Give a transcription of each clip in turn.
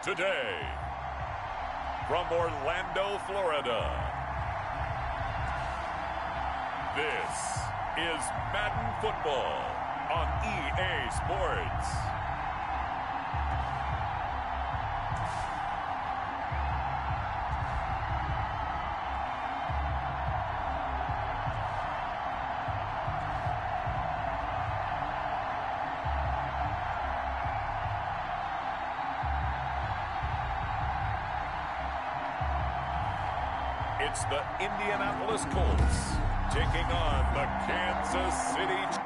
today, from Orlando, Florida, this is Madden Football on EA Sports. It's the Indianapolis Colts taking on the Kansas City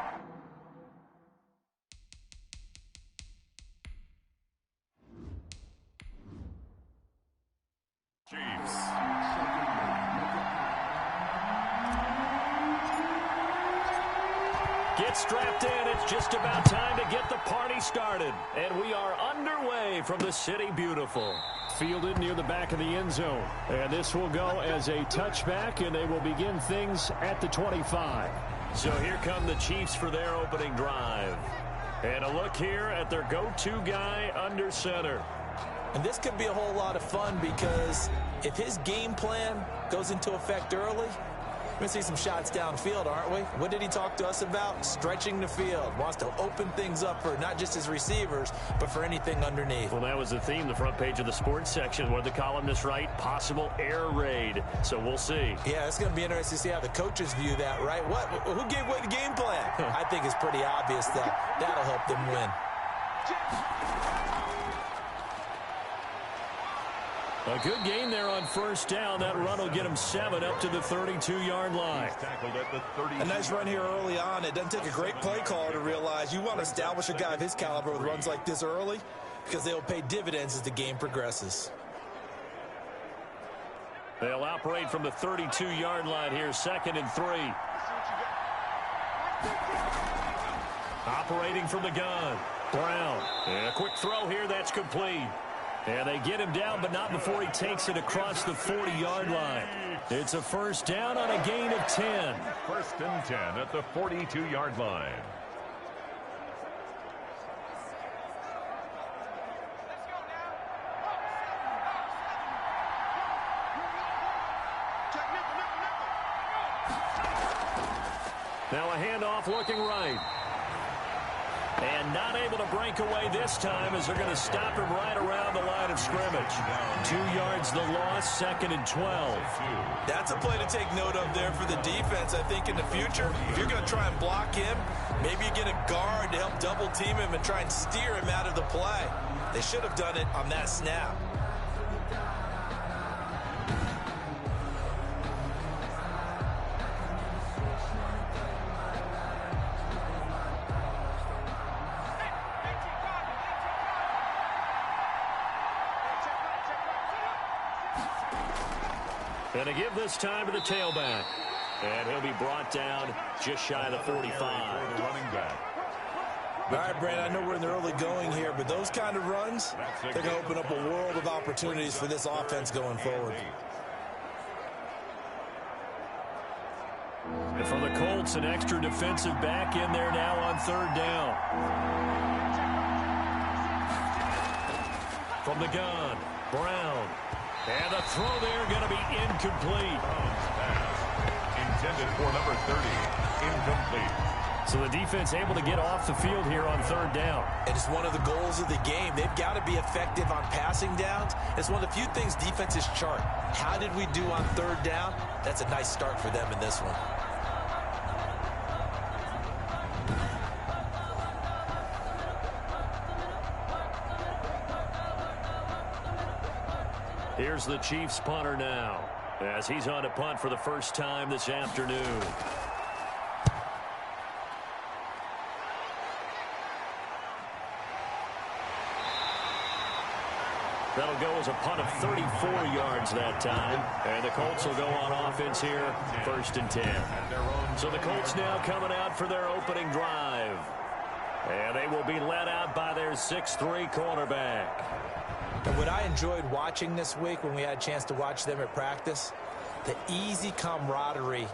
Chiefs. Get strapped in. It's just about time to get the party started. And we are underway from the City Beautiful. Fielded near the back of the end zone. And this will go as a touchback, and they will begin things at the 25. So here come the Chiefs for their opening drive. And a look here at their go-to guy under center. And this could be a whole lot of fun because if his game plan goes into effect early, we're going to see some shots downfield, aren't we? What did he talk to us about? Stretching the field. Wants to open things up for not just his receivers, but for anything underneath. Well, that was the theme, the front page of the sports section. What did the columnist write? Possible air raid. So we'll see. Yeah, it's going to be interesting to see how the coaches view that, right? What? Who gave away the game plan? I think it's pretty obvious that that'll help them win. A good gain there on first down. That run will get him 7 up to the 32-yard line. A nice run here early on. It doesn't take a great play caller to realize you want to establish a guy of his caliber with runs like this early because they'll pay dividends as the game progresses. They'll operate from the 32-yard line here, 2nd and 3. Operating from the gun. Brown. And a quick throw here. That's complete. And they get him down, but not before he takes it across the 40-yard line. It's a first down on a gain of 10. 1st and 10 at the 42-yard line. Now a handoff looking right. And not able to break away this time as they're going to stop him right around the line of scrimmage. 2 yards the loss, 2nd and 12. That's a play to take note of there for the defense. I think in the future, if you're going to try and block him, maybe you get a guard to help double team him and try and steer him out of the play. They should have done it on that snap. And to give this time to the tailback. And he'll be brought down just shy of the 45. The running back. All right, Brandon, I know we're in the early going here, but those kind of runs, they're going to open up a world of opportunities for this offense going forward. And for the Colts, an extra defensive back in there now on 3rd down. From the gun, Brown. And the throw there going to be incomplete. Intended for number 30. Incomplete. So the defense able to get off the field here on 3rd down. And it's one of the goals of the game. They've got to be effective on passing downs. It's one of the few things defenses chart. How did we do on 3rd down? That's a nice start for them in this one. Here's the Chiefs punter now as he's on to punt for the first time this afternoon. That'll go as a punt of 34 yards that time. And the Colts will go on offense here, 1st and 10. So the Colts now coming out for their opening drive. And they will be led out by their 6'3" cornerback. And what I enjoyed watching this week when we had a chance to watch them at practice, the easy camaraderie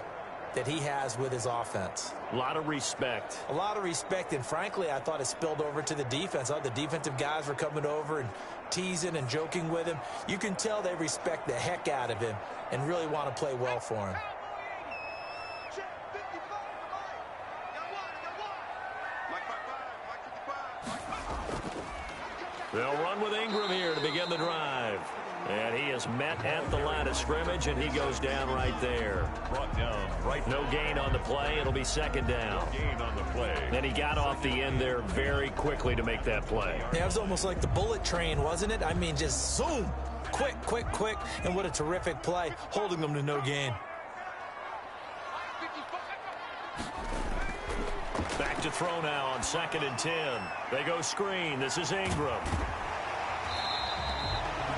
that he has with his offense. A lot of respect. A lot of respect, and frankly, I thought it spilled over to the defense. I thought the defensive guys were coming over and teasing and joking with him. You can tell they respect the heck out of him and really want to play well for him. They'll run with Ingram here to begin the drive. And he is met at the line of scrimmage, and he goes down right there. Brought down right. No gain on the play. It'll be second down. Gain on the play. And he got off the end there very quickly to make that play. Yeah, it was almost like the bullet train, wasn't it? I mean, just zoom. Quick, quick, quick. And what a terrific play, holding them to no gain. Back to throw now on 2nd and 10. They go screen. This is Ingram.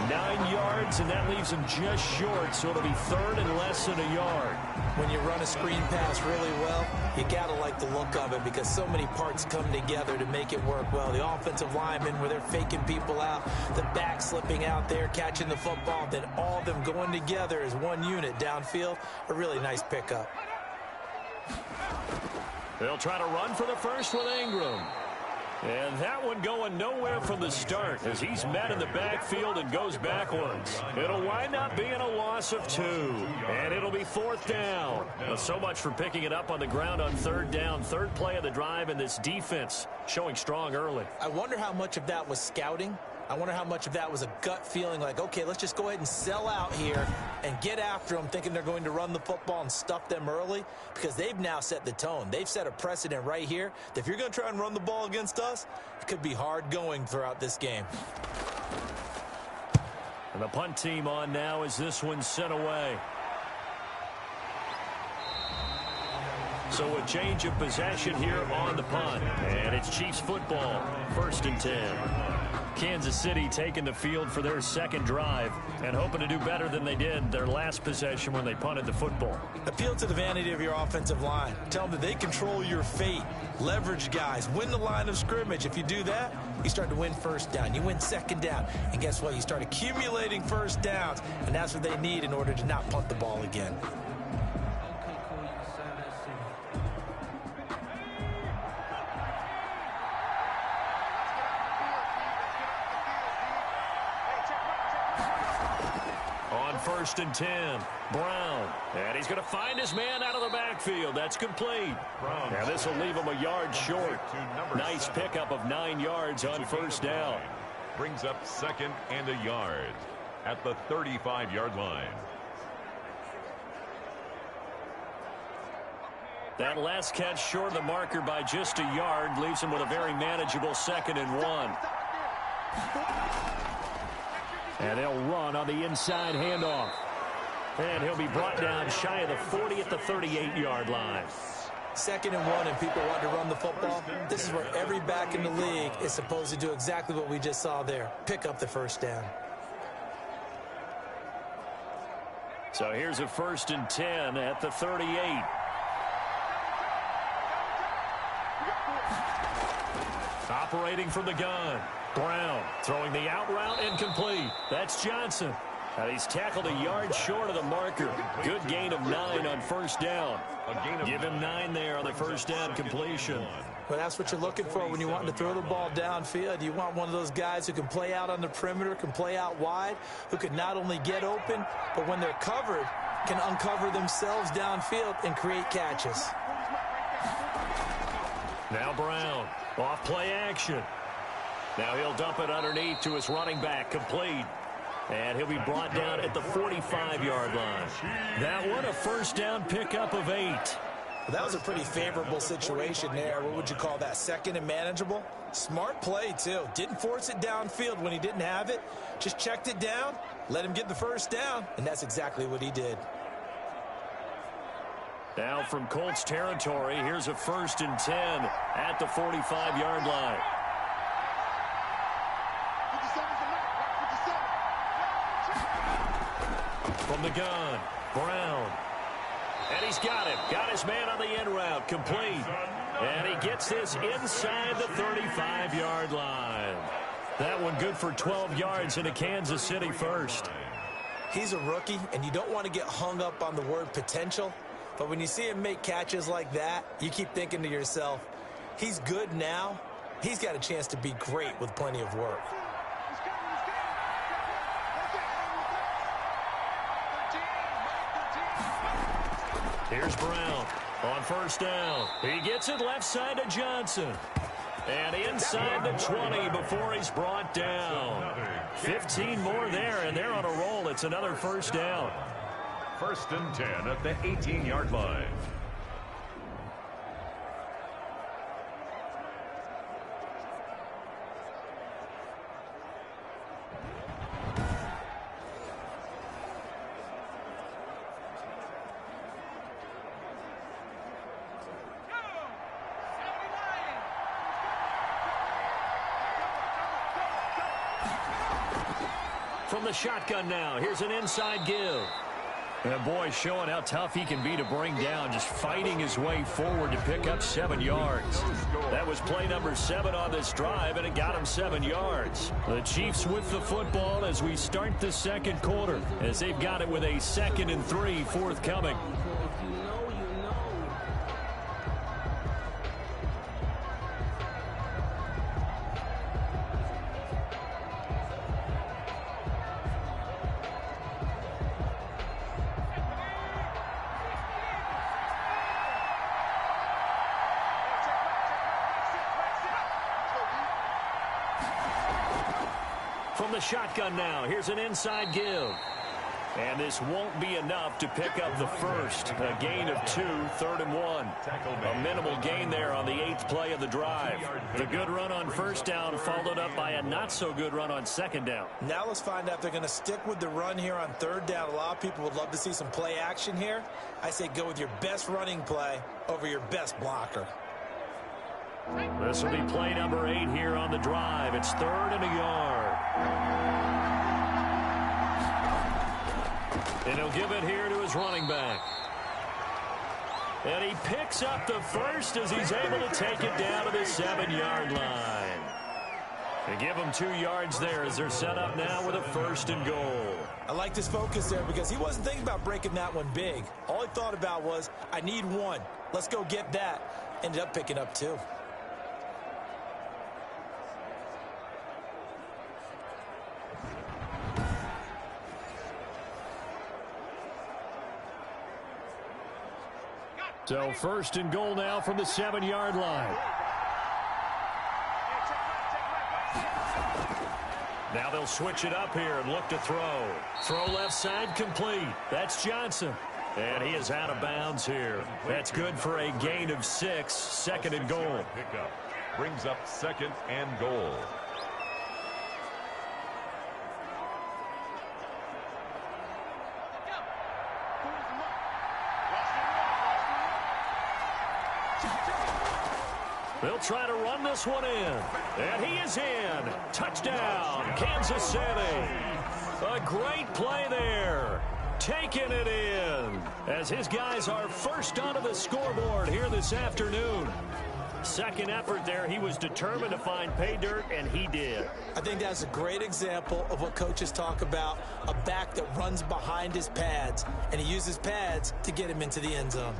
9 yards, and that leaves him just short, so it'll be 3rd and less than a yard. When you run a screen pass really well, you got to like the look of it because so many parts come together to make it work well. The offensive linemen, where they're faking people out, the back slipping out there, catching the football, then all of them going together as one unit downfield. A really nice pickup. They'll try to run for the first with Ingram. And that one going nowhere from the start as he's met in the backfield and goes backwards. It'll wind up being a loss of 2. And it'll be 4th down. Well, so much for picking it up on the ground on 3rd down. 3rd play of the drive, and this defense showing strong early. I wonder how much of that was scouting. I wonder how much of that was a gut feeling like, okay, let's just go ahead and sell out here and get after them, thinking they're going to run the football and stuff them early, because they've now set the tone. They've set a precedent right here that if you're going to try and run the ball against us, it could be hard going throughout this game. And the punt team on now as this one's sent away. So a change of possession here on the punt. And it's Chiefs football, 1st and 10. Kansas City taking the field for their 2nd drive and hoping to do better than they did their last possession when they punted the football. Appeal to the vanity of your offensive line. Tell them that they control your fate. Leverage guys. Win the line of scrimmage. If you do that, you start to win 1st down. You win 2nd down. And guess what? You start accumulating 1st downs. And that's what they need in order to not punt the ball again. On 1st and 10, Brown. And he's going to find his man out of the backfield. That's complete. Now this will leave him a yard short. Nice pickup of 9 yards on 1st down. Brings up 2nd and a yard at the 35-yard line. That last catch short of the marker by just a yard leaves him with a very manageable 2nd and 1. And they'll run on the inside handoff. And he'll be brought down shy of the 40 at the 38-yard line. 2nd and 1 and people want to run the football. This is where every back in the league is supposed to do exactly what we just saw there. Pick up the 1st down. So here's a 1st and 10 at the 38. Operating from the gun. Brown throwing the out route incomplete. That's Johnson. And he's tackled a yard short of the marker. Good gain of 9 on 1st down. Give him 9 there on the 1st down completion. Well, that's what you're looking for when you want to throw the ball downfield. You want one of those guys who can play out on the perimeter, can play out wide, who can not only get open, but when they're covered, can uncover themselves downfield and create catches. Now Brown, off play action. Now he'll dump it underneath to his running back, complete. And he'll be brought down at the 45-yard line. That one, a 1st down pickup of 8. Well, that was a pretty favorable situation there. What would you call that? 2nd and manageable? Smart play, too. Didn't force it downfield when he didn't have it. Just checked it down, let him get the 1st down, and that's exactly what he did. Now from Colts territory, here's a 1st and 10 at the 45-yard line. From the gun, Brown. And he's got him. Got his man on the end route, complete. And he gets this inside the 35-yard line. That one good for 12 yards into Kansas City 1st. He's a rookie, and you don't want to get hung up on the word potential. But when you see him make catches like that, you keep thinking to yourself, he's good now. He's got a chance to be great with plenty of work. Here's Brown on first down. He gets it left side to Johnson. And inside the 20 before he's brought down. 15 more there, and they're on a roll. It's another first down. 1st and 10 at the 18-yard line. From the shotgun now, here's an inside give. And boy, showing how tough he can be to bring down, just fighting his way forward to pick up 7 yards. That was play number 7 on this drive, and it got him 7 yards. The Chiefs with the football as we start the second quarter, as they've got it with a 2nd and 3 forthcoming. From the shotgun now, here's an inside give. And this won't be enough to pick up the first. A gain of 2, 3rd and 1. A minimal gain there on the 8th play of the drive. The good run on first down followed up by a not-so-good run on 2nd down. Now let's find out if they're going to stick with the run here on 3rd down. A lot of people would love to see some play action here. I say go with your best running play over your best blocker. This will be play number 8 here on the drive. It's 3rd and a yard. And he'll give it here to his running back. And he picks up the first as he's able to take it down to the 7-yard line. They give him 2 yards there as they're set up now with a 1st and goal. I like this focus there because he wasn't thinking about breaking that one big. All he thought about was, I need 1. Let's go get that. Ended up picking up 2. So 1st and goal now from the 7-yard line. Now they'll switch it up here and look to throw. Throw left side complete. That's Johnson. And he is out of bounds here. That's good for a gain of 6. 2nd and goal. Pickup brings up 2nd and goal. They'll try to run this one in. And he is in. Touchdown, Kansas City. A great play there. Taking it in. As his guys are first onto the scoreboard here this afternoon. Second effort there. He was determined to find pay dirt, and he did. I think that's a great example of what coaches talk about. A back that runs behind his pads, and he uses pads to get him into the end zone.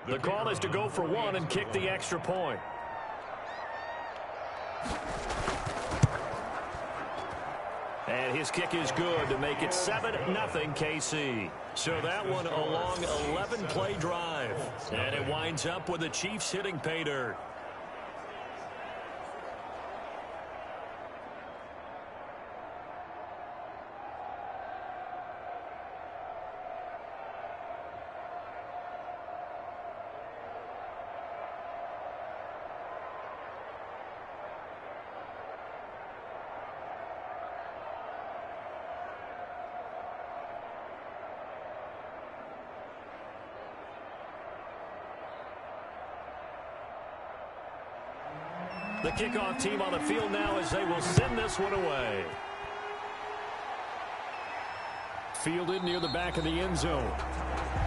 The call is to go for 1 and kick the extra point. And his kick is good to make it 7-0 KC. So that one a long 11-play drive. And it winds up with the Chiefs hitting pay dirt. The kickoff team on the field now as they will send this one away. Fielded near the back of the end zone.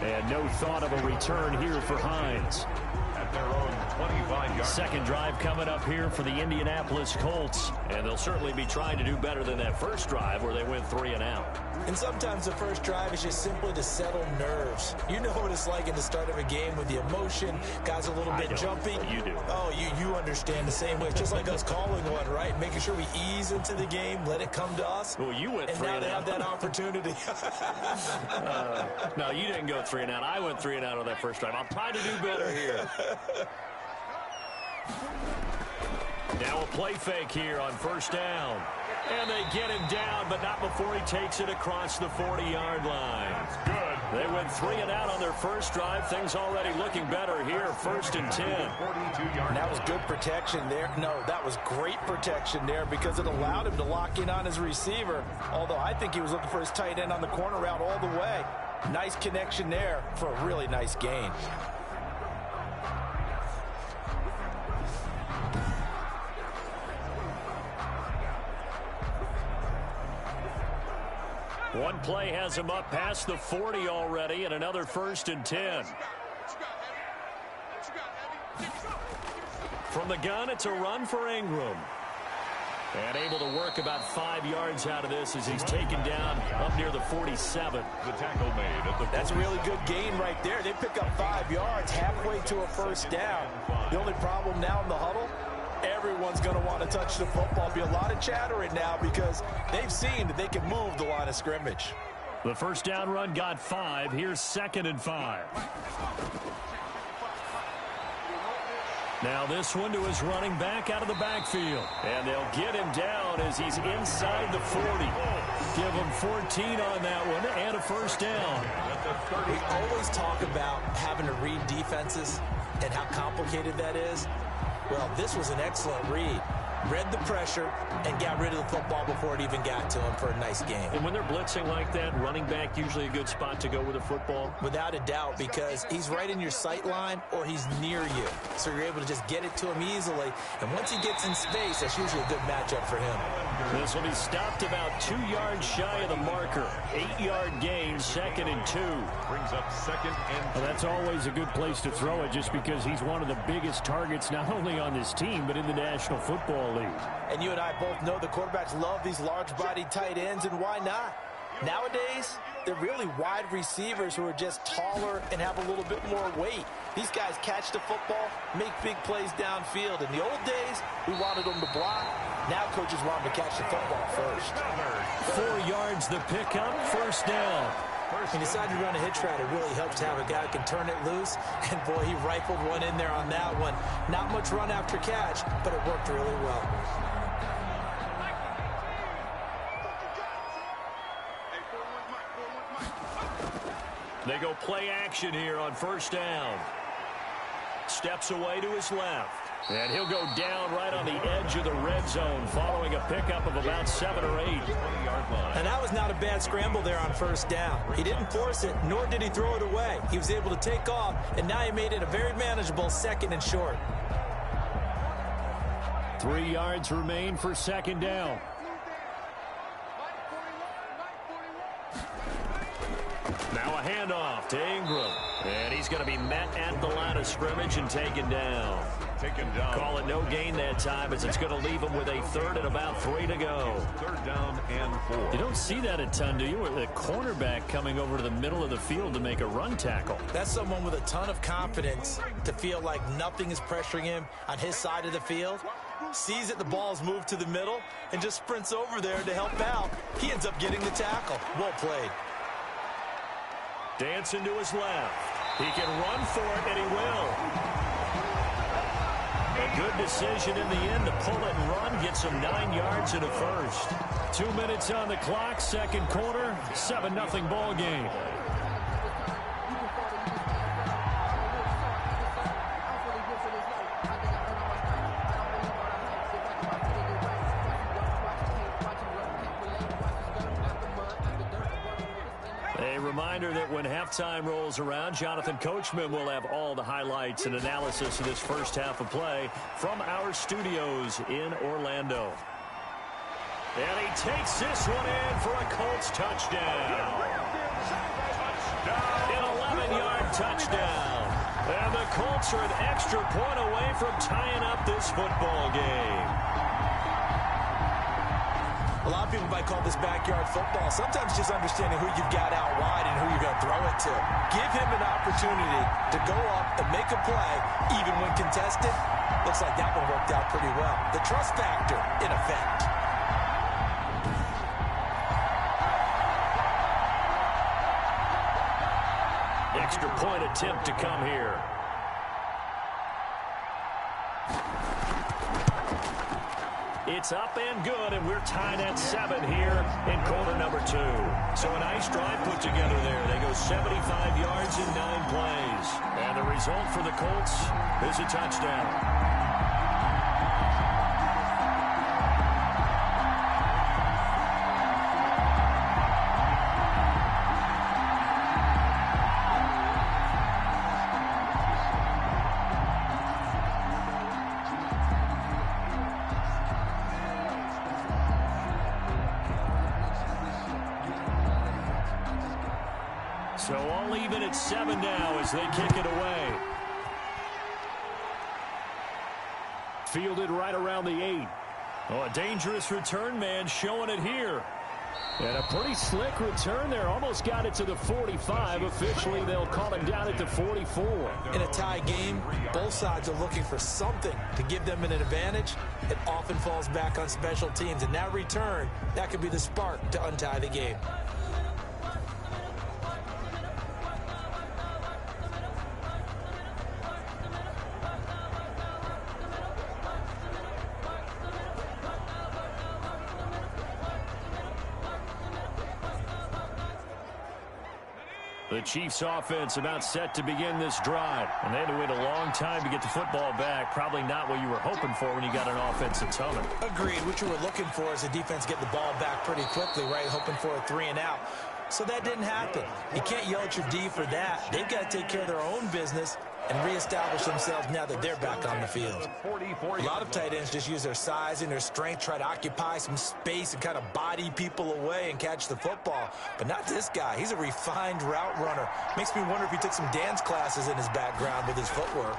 And no thought of a return here for Hines. At at their own 25-yard. Second drive coming up here for the Indianapolis Colts. And they'll certainly be trying to do better than that first drive where they went 3 and out. And sometimes the first drive is just simply to settle nerves. You know what it's like at the start of a game with the emotion. Guys a little bit jumpy. You do. Oh, you understand the same way. It's just like us calling one, right? Making sure we ease into the game, let it come to us. Well, you went 3 and out. And now they have that opportunity. No, you didn't go 3 and out. I went 3 and out on that first drive. I'll try to do better here. Now a play fake here on first down. And they get him down, but not before he takes it across the 40-yard line. That's good. They went 3 and out on their first drive. Things already looking better here. 1st and 10. 42-yard. That was good protection there. No, that was great protection there because it allowed him to lock in on his receiver. Although I think he was looking for his tight end on the corner route all the way. Nice connection there for a really nice gain. One play has him up past the 40 already, and another 1st and 10. From the gun, it's a run for Ingram. And able to work about 5 yards out of this as he's taken down up near the 47. The tackle made at the. That's a really good gain right there. They pick up 5 yards halfway to a first down. The only problem now in the huddle, everyone's going to want to touch the football. Be a lot of chattering now because they've seen that they can move the line of scrimmage. The first down run got 5. Here's 2nd and 5. Now this one to his running back out of the backfield. And they'll get him down as he's inside the 40. Give him 14 on that one and a first down. We always talk about having to read defenses and how complicated that is. Well, this was an excellent read. Read the pressure and got rid of the football before it even got to him for a nice game. And when they're blitzing like that, running back usually a good spot to go with the football? Without a doubt, because he's right in your sight line or he's near you. So you're able to just get it to him easily. And once he gets in space, that's usually a good matchup for him. This will be stopped about 2 yards shy of the marker. 8-yard gain, 2nd and 2. Brings up 2nd and 2. Well, that's always a good place to throw it just because he's one of the biggest targets not only on this team but in the National Football League. And you and I both know the quarterbacks love these large-bodied tight ends, and why not? Nowadays, they're really wide receivers who are just taller and have a little bit more weight. These guys catch the football, make big plays downfield. In the old days, we wanted them to block. Now coaches want them to catch the football first. 4 yards the pickup, first down. He decided to run a hitch route. It really helps to have a guy who can turn it loose. And, boy, he rifled one in there on that one. Not much run after catch, but it worked really well. They go play action here on first down. Steps away to his left. And he'll go down right on the edge of the red zone following a pickup of about 7 or 8. 20-yard line. And that was not a bad scramble there on first down. He didn't force it, nor did he throw it away. He was able to take off, and now he made it a very manageable 2nd and short. 3 yards remain for 2nd down. Now a handoff to Ingram. And he's going to be met at the line of scrimmage and taken down. Call it no gain that time as it's going to leave him with a 3rd and about 3 to go. 3rd down and 4. You don't see that a ton, do you? With the cornerback coming over to the middle of the field to make a run tackle. That's someone with a ton of confidence to feel like nothing is pressuring him on his side of the field. Sees that the ball's moved to the middle and just sprints over there to help out. He ends up getting the tackle. Well played. Dancing to his left. He can run for it, and he will. A good decision in the end to pull it and run. Gets him 9 yards and a first. 2 minutes on the clock, 2nd quarter, 7-0 ball game. Reminder that when halftime rolls around, Jonathan Coachman will have all the highlights and analysis of this first half of play from our studios in Orlando. And he takes this one in for a Colts touchdown. An 11-yard touchdown. And the Colts are an extra point away from tying up this football game. A lot of people might call this backyard football. Sometimes just understanding who you've got out wide and who you're going to throw it to. Give him an opportunity to go up and make a play, even when contested. Looks like that one worked out pretty well. The trust factor in effect. Extra point attempt to come here. It's up and good, and we're tied at 7 here in quarter number 2. So a nice drive put together there. They go 75 yards in 9 plays. And the result for the Colts is a touchdown. So all even at 7 now as they kick it away. Fielded right around the 8. Oh, a dangerous return man showing it here. And a pretty slick return there. Almost got it to the 45. Officially, they'll call him down at the 44. In a tie game, both sides are looking for something to give them an advantage. It often falls back on special teams. And that return, that could be the spark to untie the game. The Chiefs offense about set to begin this drive. And they had to wait a long time to get the football back. Probably not what you were hoping for when you got an offensive tunnel. Agreed. What you were looking for is the defense get the ball back pretty quickly, right? Hoping for a 3 and out. So that didn't happen. You can't yell at your D for that. They've got to take care of their own business and reestablish themselves now that they're back on the field. A lot of tight ends just use their size and their strength, try to occupy some space and kind of body people away and catch the football. But not this guy. He's a refined route runner. Makes me wonder if he took some dance classes in his background with his footwork.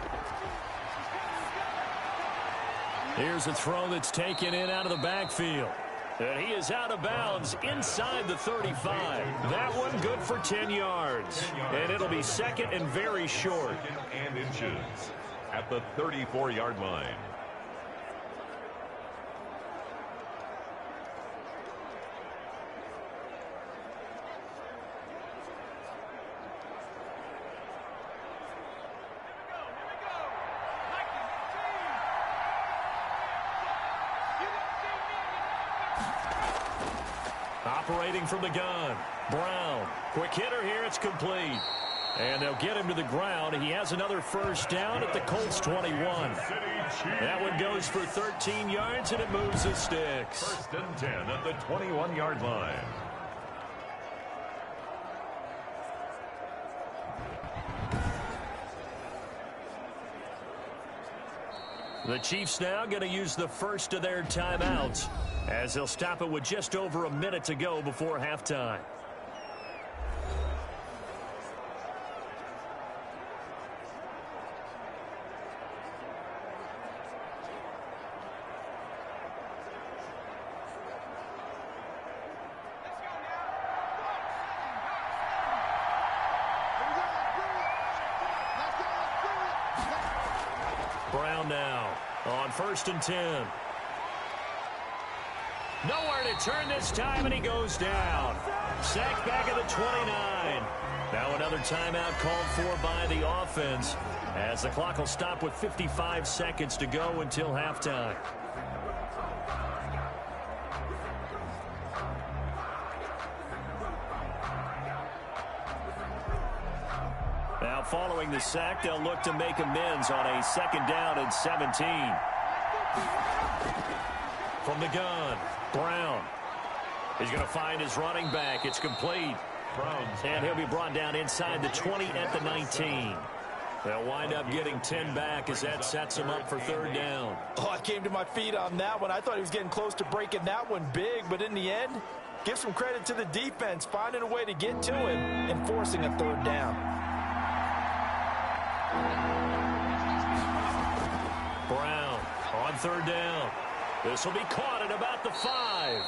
Here's a throw that's taken in out of the backfield. And he is out of bounds inside the 35. That one good for 10 yards. And it'll be second and very short. And inches at the 34-yard line. Operating from the gun, Brown. Quick hitter here, it's complete. And they'll get him to the ground. He has another first down at the Colts 21. That one goes for 13 yards, and it moves the sticks. First and 10 at the 21-yard line. The Chiefs now going to use the first of their timeouts as they'll stop it with just over a minute to go before halftime. Brown now on first and 10. Nowhere to turn this time, and he goes down. Sacked back at the 29. Now another timeout called for by the offense as the clock will stop with 55 seconds to go until halftime. Now following the sack, they'll look to make amends on a second down and 17. From the gun, Brown. He's going to find his running back. It's complete. And he'll be brought down inside the 20 at the 19. They'll wind up getting 10 back as that sets him up for third down. Oh, I came to my feet on that one. I thought he was getting close to breaking that one big, but in the end, give some credit to the defense, finding a way to get to him and forcing a third down. Brown on third down. This will be caught at about the 5.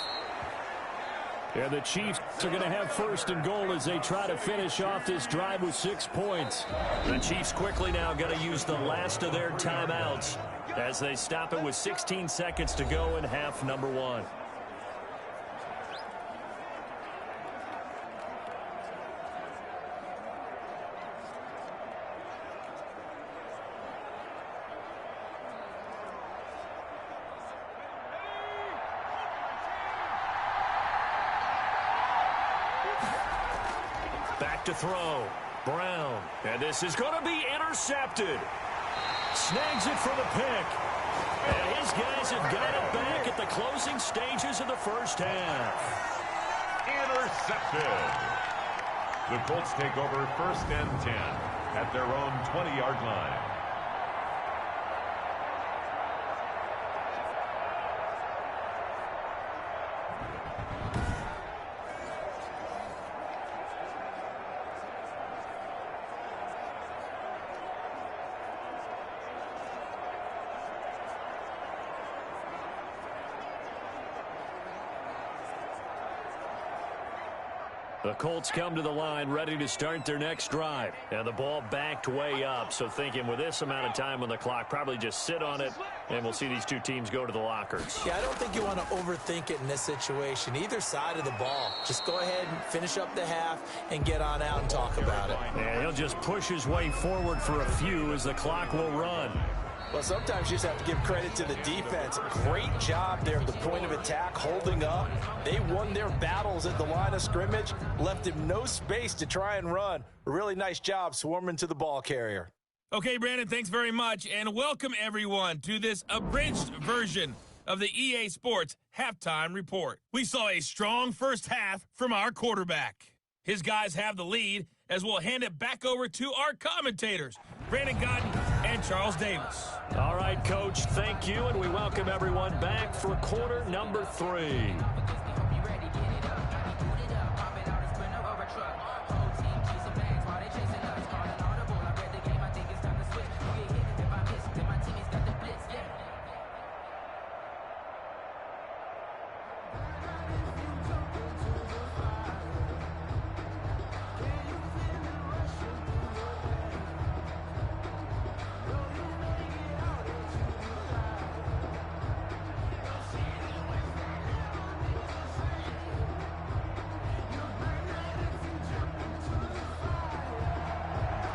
And the Chiefs are going to have first and goal as they try to finish off this drive with 6 points. The Chiefs quickly now going to use the last of their timeouts as they stop it with 16 seconds to go in half number 1. Back to throw. Brown. And this is going to be intercepted. Snags it for the pick. And his guys have got it back at the closing stages of the first half. Intercepted. The Colts take over first and 10 at their own 20-yard line. The Colts come to the line ready to start their next drive. And the ball backed way up. So thinking with this amount of time on the clock, probably just sit on it, and we'll see these two teams go to the lockers. Yeah, I don't think you want to overthink it in this situation. Either side of the ball. Just go ahead and finish up the half and get on out and talk about it. And he'll just push his way forward for a few as the clock will run. Well, sometimes you just have to give credit to the defense. Great job there at the point of attack, holding up. They won their battles at the line of scrimmage, left him no space to try and run. A really nice job swarming to the ball carrier. Okay, Brandon, thanks very much, and welcome everyone to this abridged version of the EA Sports Halftime Report. We saw a strong first half from our quarterback. His guys have the lead as we'll hand it back over to our commentators, Brandon Godden and Charles Davis. All right, Coach, thank you, and we welcome everyone back for quarter number 3.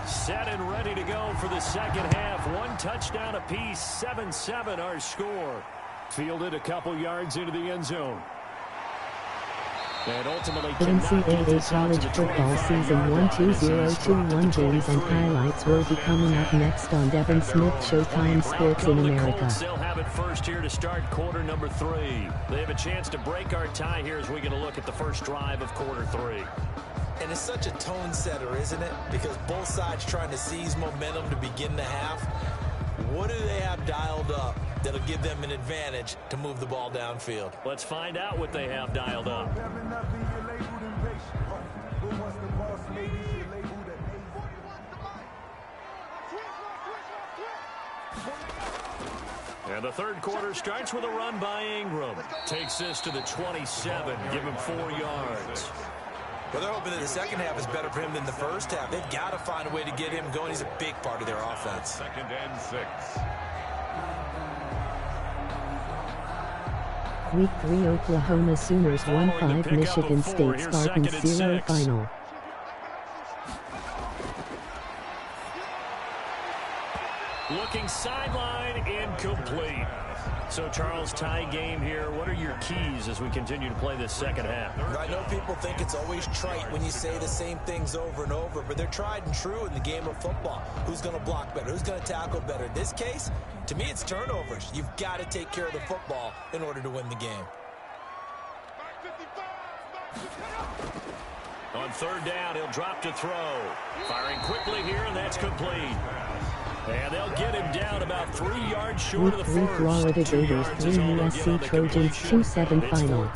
Set and ready to go for the second half. 1 touchdown apiece, 7-7 our score. Fielded a couple yards into the end zone. And ultimately NCAA college football season 12021 games and highlights will be coming up next on Devin Smith Showtime Sports in America. They'll have it first here to start quarter number 3. They have a chance to break our tie here as we get a look at the first drive of quarter 3. And it's such a tone setter, isn't it? Because both sides trying to seize momentum to begin the half. What do they have dialed up that'll give them an advantage to move the ball downfield? Let's find out what they have dialed up. And the third quarter starts with a run by Ingram. Takes this to the 27, give him 4 yards. Well, they're hoping that the second half is better for him than the first half. They've got to find a way to get him going. He's a big part of their offense. 2nd and 6. Week 3 Oklahoma Sooners 1-5 Michigan State Spartans 0 final. Looking sideline, incomplete. So, Charles, tie game here. What are your keys as we continue to play this second half? I know people think it's always trite when you say the same things over and over, but they're tried and true in the game of football. Who's going to block better? Who's going to tackle better? In this case, to me, it's turnovers. You've got to take care of the football in order to win the game. On third down, he'll drop to throw. Firing quickly here, and that's complete. And they'll get him down about 3 yards short of the Week 3 first. Florida Gators 3 USC Trojans 2-7 final.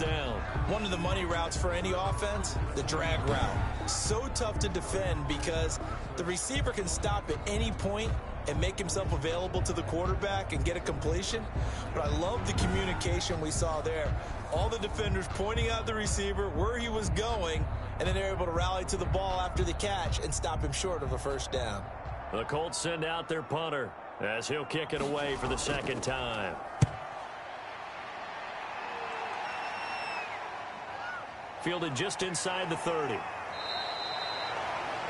One of the money routes for any offense, the drag route. So tough to defend because the receiver can stop at any point and make himself available to the quarterback and get a completion. But I love the communication we saw there. All the defenders pointing out the receiver, where he was going, and then they're able to rally to the ball after the catch and stop him short of a first down. The Colts send out their punter as he'll kick it away for the second time. Fielded just inside the 30.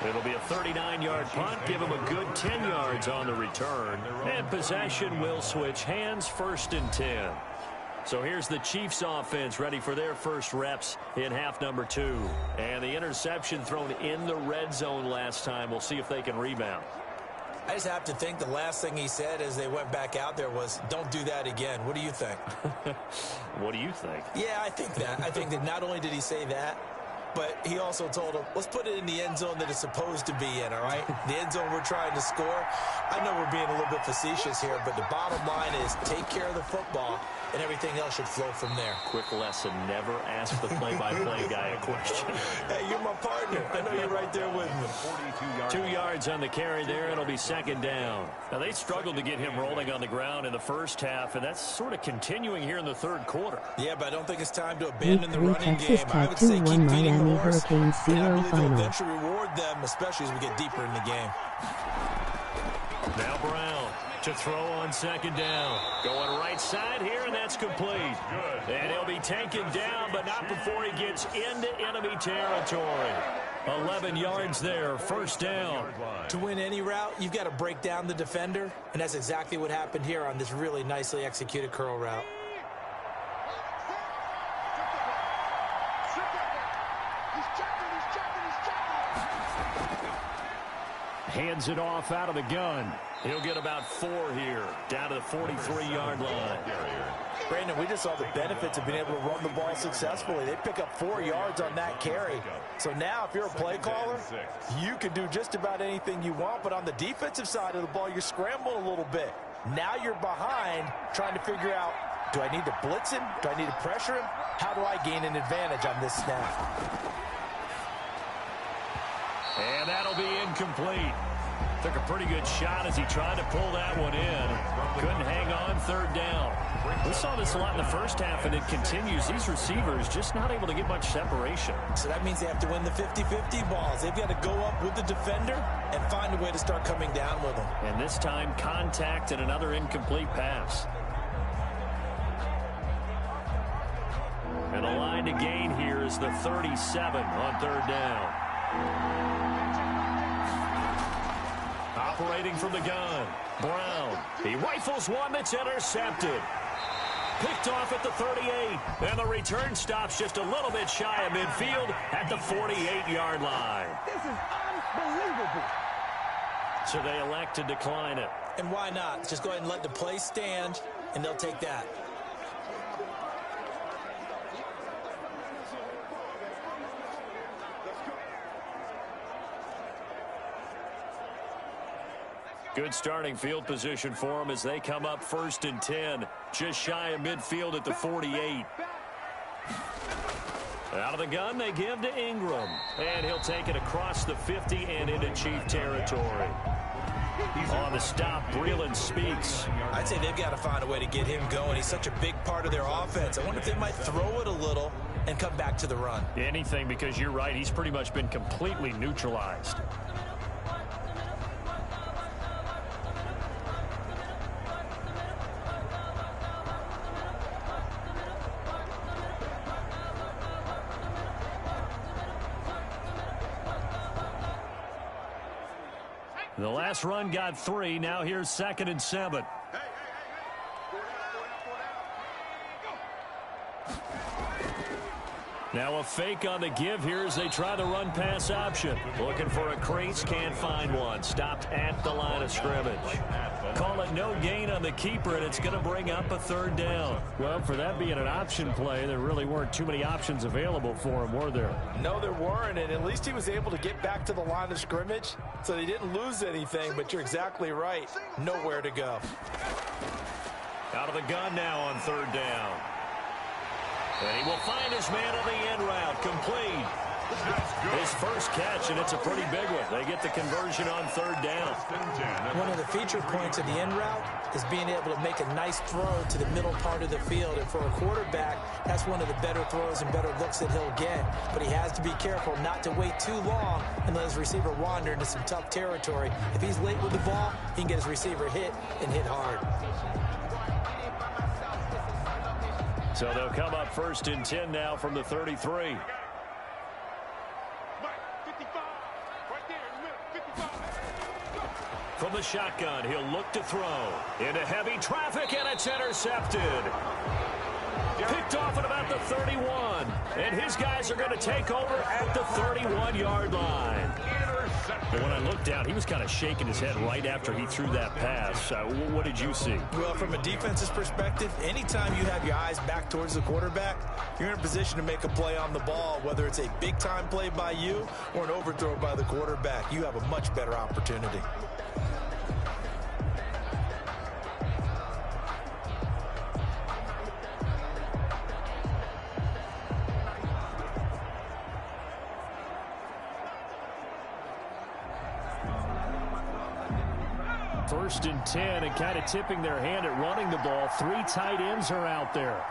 It'll be a 39-yard punt. Give him a good 10 yards on the return. And possession will switch hands, 1st and 10. So here's the Chiefs offense ready for their first reps in half number 2. And the interception thrown in the red zone last time. We'll see if they can rebound. I just have to think the last thing he said as they went back out there was, don't do that again. What do you think? What do you think? Yeah, I think that. I think that not only did he say that, but he also told him, let's put it in the end zone that it's supposed to be in, all right? The end zone we're trying to score. I know we're being a little bit facetious here, but the bottom line is take care of the football, and everything else should flow from there. Quick lesson, never ask the play-by-play guy a question. Hey, you're my partner. I know you're right there with me. 2 yards on the carry there. It'll be second down. Now, they struggled to get him rolling on the ground in the first half, and that's sort of continuing here in the third quarter. Yeah, but I don't think it's time to abandon the Week 3 running Texas game. I would Tech say keep 2-1 feeding the Miami horse, Hurricanes and I 0 believe they'll final. eventually reward them, especially as we get deeper in the game. Now Brown to throw on second down. Going right side here, and that's complete. And he'll be taken down, but not before he gets into enemy territory. 11 yards there, first down. To win any route, you've got to break down the defender, and that's exactly what happened here on this really nicely executed curl route. Hands it off out of the gun. He'll get about 4 here, down to the 43-yard line. Brandon, we just saw the benefits of being able to run the ball successfully. They pick up 4 yards on that carry. So now if you're a play caller, you can do just about anything you want. But on the defensive side of the ball, you're scrambling a little bit. Now you're behind trying to figure out, do I need to blitz him? Do I need to pressure him? How do I gain an advantage on this snap? And that'll be incomplete. Took a pretty good shot as he tried to pull that one in. Couldn't hang on, third down. We saw this a lot in the first half, and it continues. These receivers just not able to get much separation. So that means they have to win the 50-50 balls. They've got to go up with the defender and find a way to start coming down with them. And this time, contact and another incomplete pass. And a line to gain here is the 37 on third down. Operating from the gun, Brown. He rifles one that's intercepted. Picked off at the 38. And the return stops just a little bit shy of midfield at the 48-yard line. This is unbelievable. So they elect to decline it. And why not? Just go ahead and let the play stand, and they'll take that. Good starting field position for them as they come up 1st and 10. Just shy of midfield at the 48. Out of the gun, they give to Ingram. And he'll take it across the 50 and into Chief territory. On the stop, Breeland Speaks. I'd say they've got to find a way to get him going. He's such a big part of their offense. I wonder if they might throw it a little and come back to the run. Anything, because you're right. He's pretty much been completely neutralized. The last run got 3. Now here's 2nd and 7. Now a fake on the give here as they try the run-pass option. Looking for a crease, can't find one. Stopped at the line of scrimmage. Call it no gain on the keeper, and it's going to bring up a 3rd down. Well, for that being an option play, there really weren't too many options available for him, were there? No, there weren't, and at least he was able to get back to the line of scrimmage, so they didn't lose anything, but you're exactly right. Nowhere to go. Out of the gun now on 3rd down. And he will find his man on the in route, complete. His first catch, and it's a pretty big one. They get the conversion on third down. One of the feature points of the in route is being able to make a nice throw to the middle part of the field. And for a quarterback, that's one of the better throws and better looks that he'll get. But he has to be careful not to wait too long and let his receiver wander into some tough territory. If he's late with the ball, he can get his receiver hit and hit hard. So they'll come up 1st and 10 now from the 33. From the shotgun, he'll look to throw. Into heavy traffic, and it's intercepted. Picked off at about the 31. And his guys are going to take over at the 31-yard line. But when I looked down, he was kind of shaking his head right after he threw that pass. What did you see? Well, from a defense's perspective, anytime you have your eyes back towards the quarterback, you're in a position to make a play on the ball, whether it's a big-time play by you or an overthrow by the quarterback. You have a much better opportunity. First and 10, and kind of tipping their hand at running the ball. 3 tight ends are out there.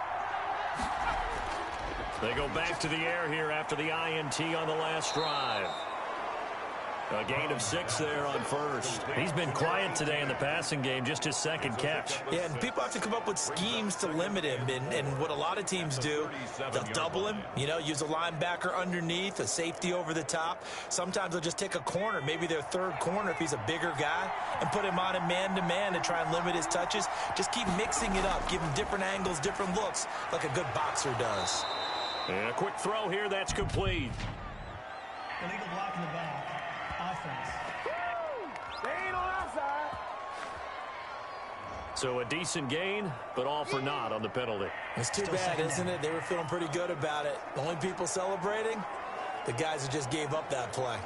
They go back to the air here after the INT on the last drive. A gain of 6 there on first. He's been quiet today in the passing game, just his second catch. Yeah, and people have to come up with schemes to limit him. And what a lot of teams do, they'll double him, use a linebacker underneath, a safety over the top. Sometimes they'll just take a corner, maybe their third corner if he's a bigger guy, and put him on a man-to-man to try and limit his touches. Just keep mixing it up, give him different angles, different looks, like a good boxer does. And a quick throw here, that's complete. Illegal block in the back. Offense. They ain't on our side. So a decent gain, but all for naught on the penalty. It's too bad, isn't it? They were feeling pretty good about it. The only people celebrating, the guys who just gave up that play.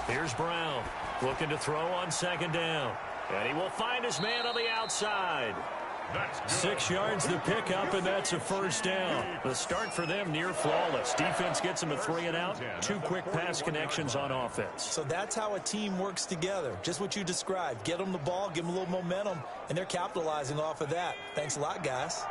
Here's Brown, looking to throw on second down. And he will find his man on the outside. 6 yards the pickup, and that's a first down. The start for them near flawless. Defense gets them a 3 and out. 2 quick pass connections on offense. So that's how a team works together. Just what you described. Get them the ball, give them a little momentum, and they're capitalizing off of that. Thanks a lot, guys.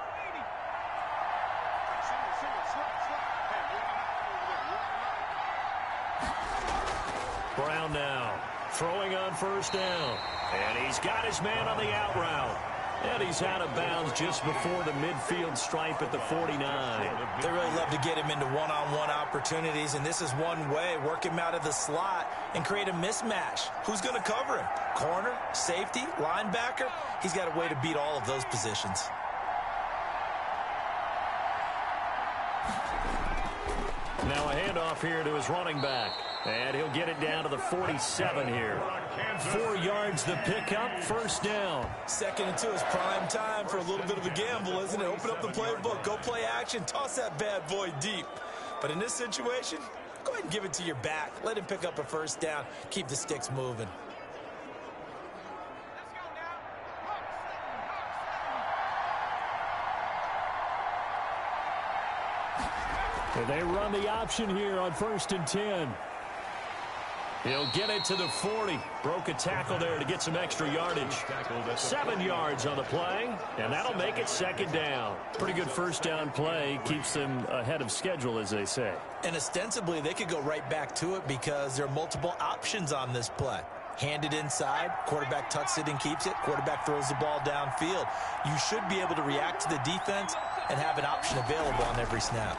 Brown now, throwing on first down. And he's got his man on the out route. And he's out of bounds just before the midfield stripe at the 49. They really love to get him into one-on-one opportunities, and this is one way. Work him out of the slot and create a mismatch. Who's going to cover him? Corner, safety, linebacker? He's got a way to beat all of those positions. Now a handoff here to his running back. And he'll get it down to the 47 here. 4 yards the pickup, first down. 2nd and 2 is prime time for a little bit of a gamble, isn't it? Open up the playbook, go play action, toss that bad boy deep. But in this situation, go ahead and give it to your back. Let him pick up a first down. Keep the sticks moving. And they run the option here on 1st and 10. He'll get it to the 40. Broke a tackle there to get some extra yardage. 7 yards on the play, and that'll make it 2nd down. Pretty good first down play. Keeps them ahead of schedule, as they say. And ostensibly, they could go right back to it because there are multiple options on this play. Hand it inside, quarterback tucks it and keeps it, quarterback throws the ball downfield. You should be able to react to the defense and have an option available on every snap.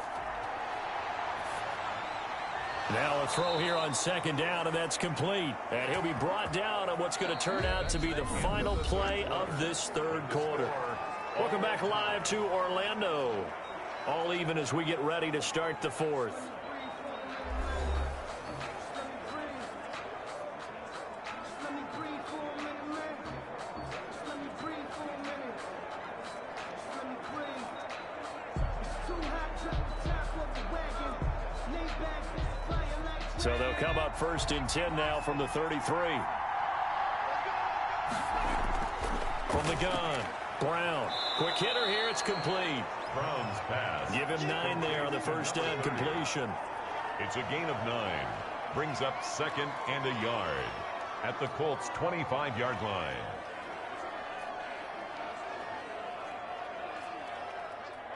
Now a throw here on 2nd down, and that's complete. And he'll be brought down on what's going to turn out to be the final play of this 3rd quarter. Welcome back live to Orlando. All even as we get ready to start the 4th. Too hot, tap the wagon. So they'll come up 1st and 10 now from the 33. From the gun, Brown. Quick hitter here, it's complete. Brown's pass. Give him 9 there on the first down completion. It's a gain of 9. Brings up 2nd and a yard at the Colts' 25-yard line.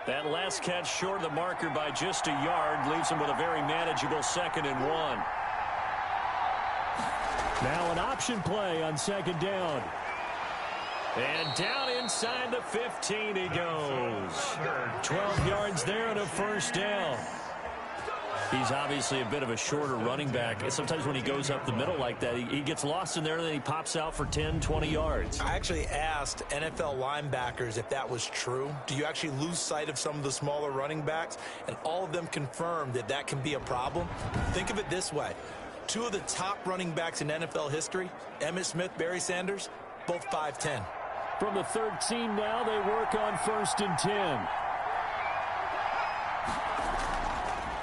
That last catch short of the marker by just a yard leaves him with a very manageable 2nd and 1. Now an option play on 2nd down. And down inside the 15 he goes. 12 yards there and a 1st down. He's obviously a bit of a shorter running back. Sometimes when he goes up the middle like that, he gets lost in there and then he pops out for 10, 20 yards. I actually asked NFL linebackers if that was true. Do you actually lose sight of some of the smaller running backs? And all of them confirmed that that can be a problem. Think of it this way. 2 of the top running backs in NFL history, Emmitt Smith, Barry Sanders, both 5'10". From the 13 now, they work on 1st and 10.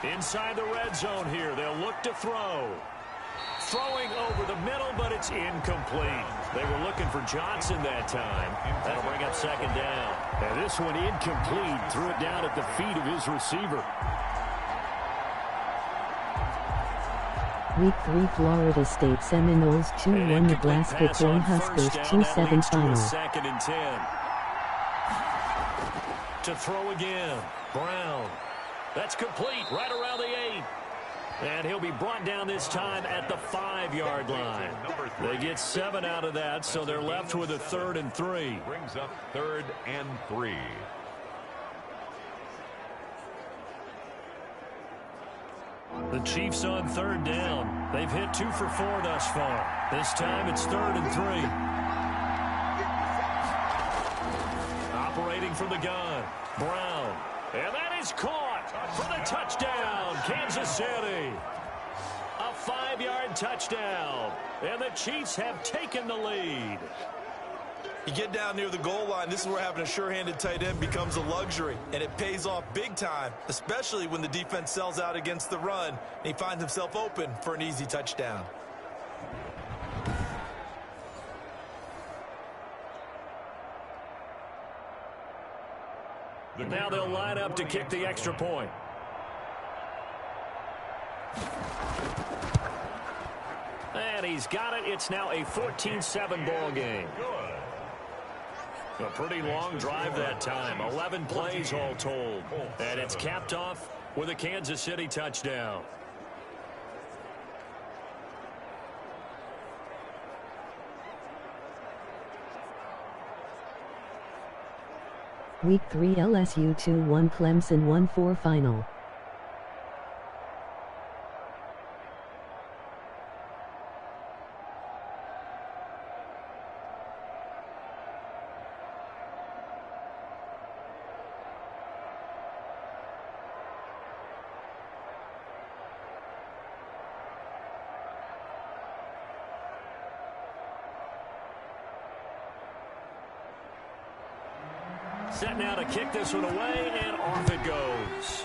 Inside the red zone here, they'll look to throw. Throwing over the middle, but it's incomplete. They were looking for Johnson that time. That'll bring up 2nd down. And this one incomplete. Threw it down at the feet of his receiver. Week 3 Florida State Seminoles 2-1 Nebraska Cornhuskers 2-7 final. 2nd and 10. To throw again. Brown. That's complete right around the 8. And he'll be brought down this time at the 5-yard line. They get 7 out of that, so they're left with a 3rd and 3. Brings up 3rd and 3. The Chiefs on 3rd down. They've hit 2 for 4 thus far. This time it's 3rd and 3. Operating from the gun. Brown. And that is caught for the touchdown, Kansas City. A 5-yard touchdown. And the Chiefs have taken the lead. You get down near the goal line, this is where having a sure-handed tight end becomes a luxury, and it pays off big time, especially when the defense sells out against the run, and he finds himself open for an easy touchdown. Now they'll line up to kick the extra point. And he's got it. It's now a 14-7 ball game. A pretty long drive that time. 11 plays all told. And it's capped off with a Kansas City touchdown. Week 3 LSU 2-1 Clemson 1-4 final. Set now to kick this one away, and off it goes.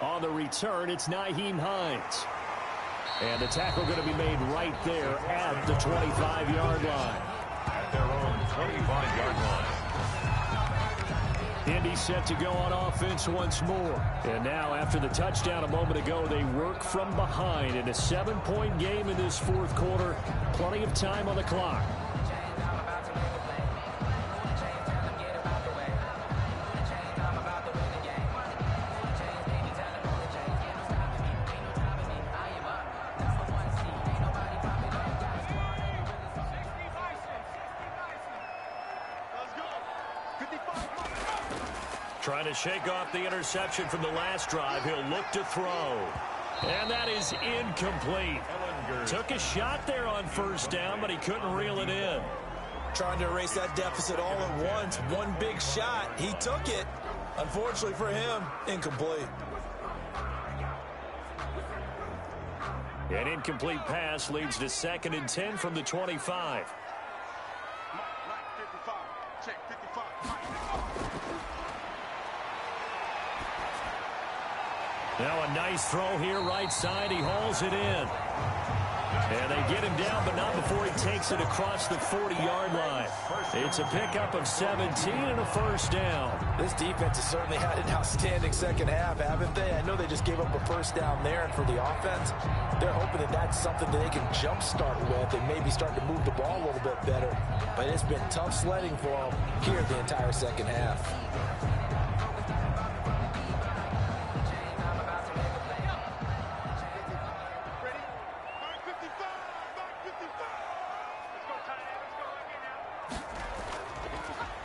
On the return, it's Nyheim Hines. And the tackle going to be made right there at the 25-yard line. At their own 25-yard line. Indy set to go on offense once more. And now, after the touchdown a moment ago, they work from behind in a 7-point game in this 4th quarter. Plenty of time on the clock. Trying to shake off the interception from the last drive. He'll look to throw. And that is incomplete. Took a shot there on 1st down, but he couldn't reel it in. Trying to erase that deficit all at once. One big shot. He took it. Unfortunately for him, incomplete. An incomplete pass leads to 2nd and 10 from the 25. Now a nice throw here right side. He hauls it in. And they get him down, but not before he takes it across the 40-yard line. It's a pickup of 17 and a first down. This defense has certainly had an outstanding second half, haven't they? I know they just gave up a first down there, and for the offense, they're hoping that that's something that they can jumpstart with and maybe start to move the ball a little bit better. But it's been tough sledding for them here the entire second half.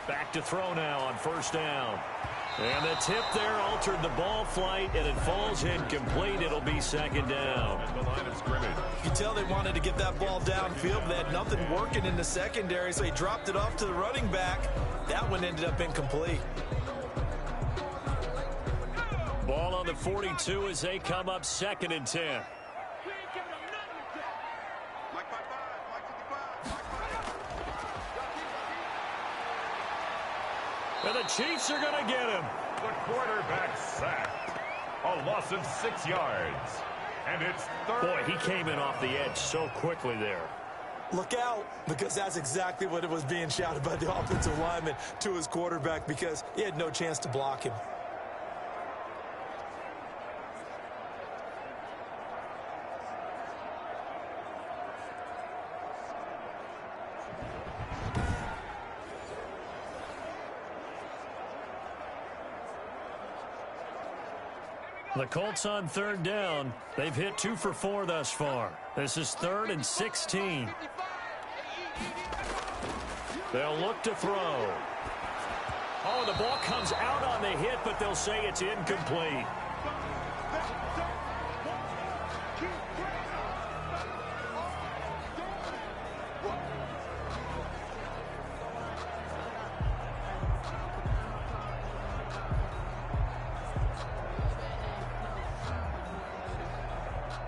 Back to throw now on first down. And the tip there altered the ball flight, and it falls incomplete. It'll be second down. At the line of scrimmage. You can tell they wanted to get that ball downfield, but they had nothing working in the secondary, so he dropped it off to the running back. That one ended up incomplete. Ball on the 42 as they come up 2nd and 10. And the Chiefs are going to get him. The quarterback sacked. A loss of 6 yards. And it's third. Boy, he came in off the edge so quickly there. Look out, because that's exactly what it was being shouted by the offensive lineman to his quarterback, because he had no chance to block him. The Colts on 3rd down. They've hit 2 for 4 thus far. This is 3rd and 16. They'll look to throw. Oh, the ball comes out on the hit, but they'll say it's incomplete.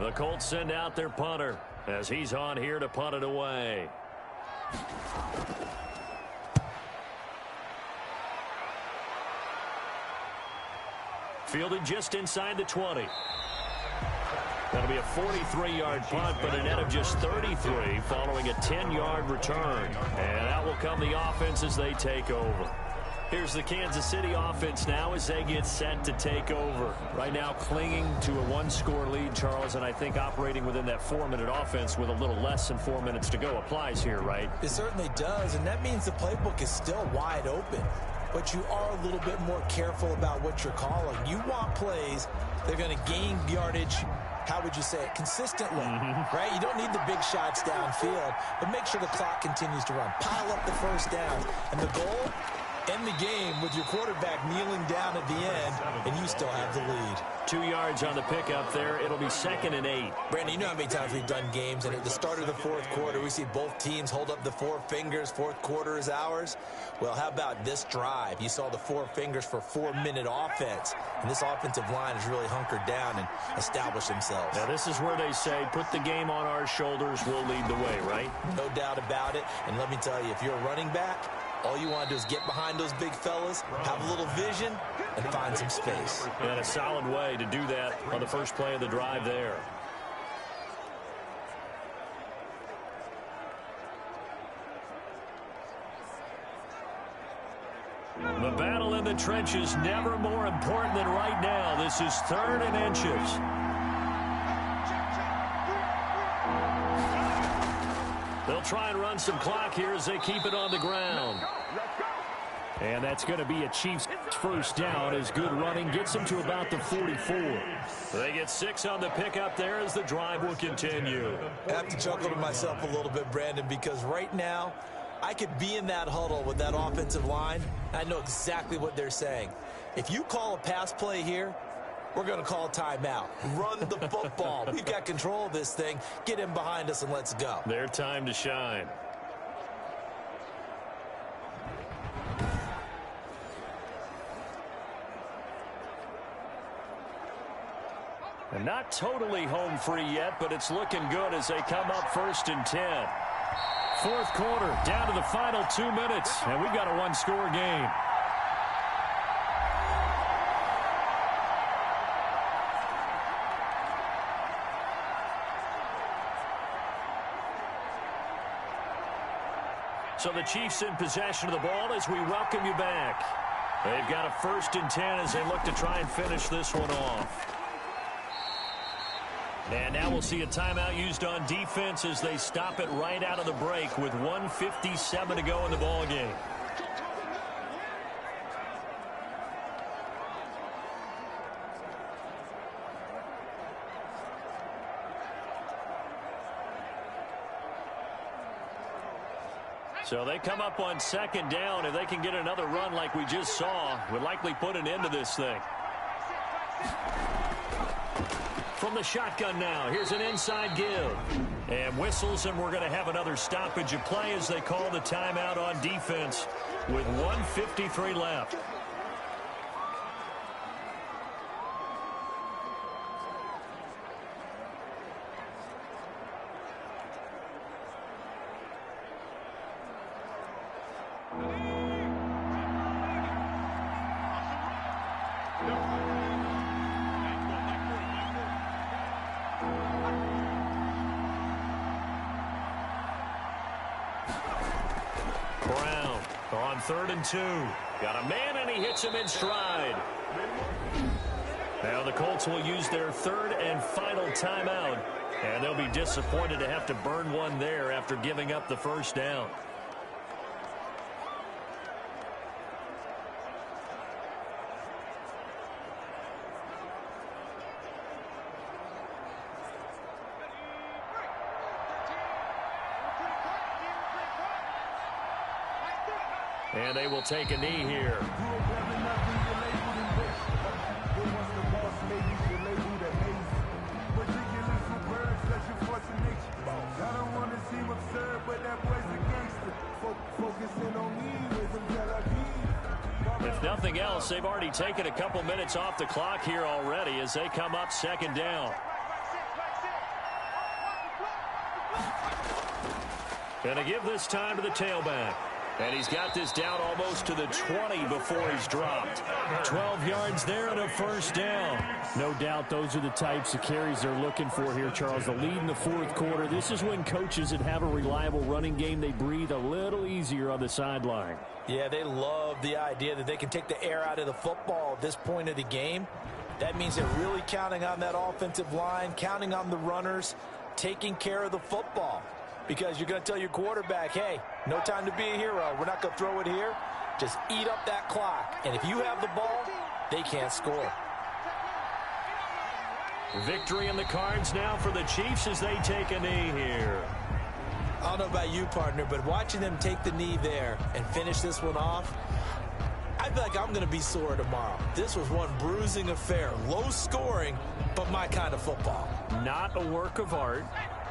The Colts send out their punter as he's on here to punt it away. Fielded just inside the 20. That'll be a 43-yard punt, but a net of just 33 following a 10-yard return. And out will come the offense as they take over. Here's the Kansas City offense now as they get set to take over. Right now clinging to a 1-score lead, Charles, and I think operating within that 4-minute offense with a little less than 4 minutes to go applies here, right? It certainly does, and that means the playbook is still wide open. But you are a little bit more careful about what you're calling. You want plays that are going to gain yardage, how would you say it, consistently, right? You don't need the big shots downfield, but make sure the clock continues to run. Pile up the first down, and the goal, end the game with your quarterback kneeling down at the end, and you still have the lead. 2 yards on the pickup there. It'll be 2nd and 8. Brandon, you know how many times we've done games, and at the start of the 4th quarter, we see both teams hold up the 4 fingers, 4th quarter is ours. Well, how about this drive? You saw the 4 fingers for 4-minute offense, and this offensive line has really hunkered down and established themselves. Now, this is where they say, put the game on our shoulders, we'll lead the way, right? No doubt about it, and let me tell you, if you're a running back, all you want to do is get behind those big fellas, have a little vision, and find some space. And a solid way to do that on the first play of the drive there. The battle in the trenches never more important than right now. This is 3rd and inches. They'll try and run some clock here as they keep it on the ground. And that's going to be a Chiefs first down as good running gets them to about the 44. They get 6 on the pickup there as the drive will continue. I have to chuckle to myself a little bit, Brandon, because right now I could be in that huddle with that offensive line. I know exactly what they're saying. If you call a pass play here, we're going to call a timeout. Run the football. We've got control of this thing. Get in behind us and let's go. Their time to shine. And not totally home free yet, but it's looking good as they come up 1st and 10. 4th quarter, down to the final 2 minutes, and we've got a 1-score game. So the Chiefs in possession of the ball as we welcome you back. They've got a 1st and 10 as they look to try and finish this one off. And now we'll see a timeout used on defense as they stop it right out of the break with 1:57 to go in the ball game. So they come up on 2nd down. If they can get another run like we just saw, would likely put an end to this thing. From the shotgun now, here's an inside give. And whistles, and we're going to have another stoppage of play as they call the timeout on defense with 1:53 left. Brown on 3rd and 2. Got a man, and he hits him in stride. Now the Colts will use their 3rd and final timeout, and they'll be disappointed to have to burn one there after giving up the 1st down. And they will take a knee here. If nothing else, they've already taken a couple minutes off the clock here already as they come up 2nd down. And to give this time to the tailback. And he's got this down almost to the 20 before he's dropped. 12 yards there and a 1st down. No doubt those are the types of carries they're looking for here, Charles. The lead in the 4th quarter. This is when coaches that have a reliable running game, they breathe a little easier on the sideline. Yeah, they love the idea that they can take the air out of the football at this point of the game. That means they're really counting on that offensive line, counting on the runners, taking care of the football. Because you're going to tell your quarterback, hey, no time to be a hero. We're not going to throw it here. Just eat up that clock. And if you have the ball, they can't score. Victory in the cards now for the Chiefs as they take a knee here. I don't know about you, partner, but watching them take the knee there and finish this one off, I feel like I'm going to be sore tomorrow. This was one bruising affair. Low scoring, but my kind of football. Not a work of art,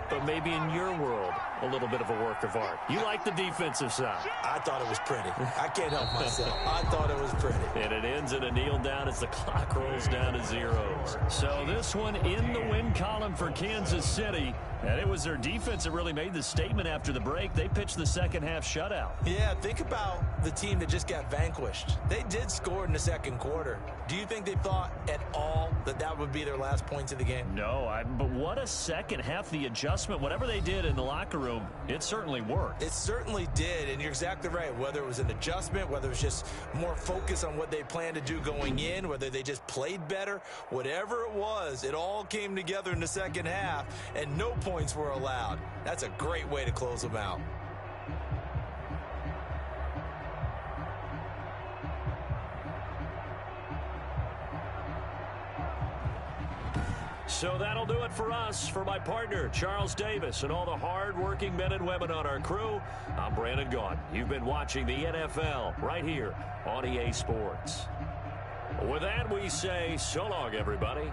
but maybe in your world, a little bit of a work of art. You like the defensive side. I thought it was pretty. I can't help myself. I thought it was pretty. And it ends in a kneel down as the clock rolls down to zeros. So this one in the win column for Kansas City. And it was their defense that really made the statement after the break. They pitched the 2nd half shutout. Yeah, think about the team that just got vanquished. They did score in the 2nd quarter. Do you think they thought at all that that would be their last points of the game? No, but what a 2nd half. The adjustment, whatever they did in the locker room, it certainly worked. It certainly did, and you're exactly right. Whether it was an adjustment, whether it was just more focus on what they planned to do going in, whether they just played better, whatever it was, it all came together in the 2nd half, and no points were allowed. That's a great way to close them out. So that'll do it for us. For my partner, Charles Davis, and all the hard-working men and women on our crew, I'm Brandon Gaudin. You've been watching the NFL right here on EA Sports. With that, we say so long, everybody.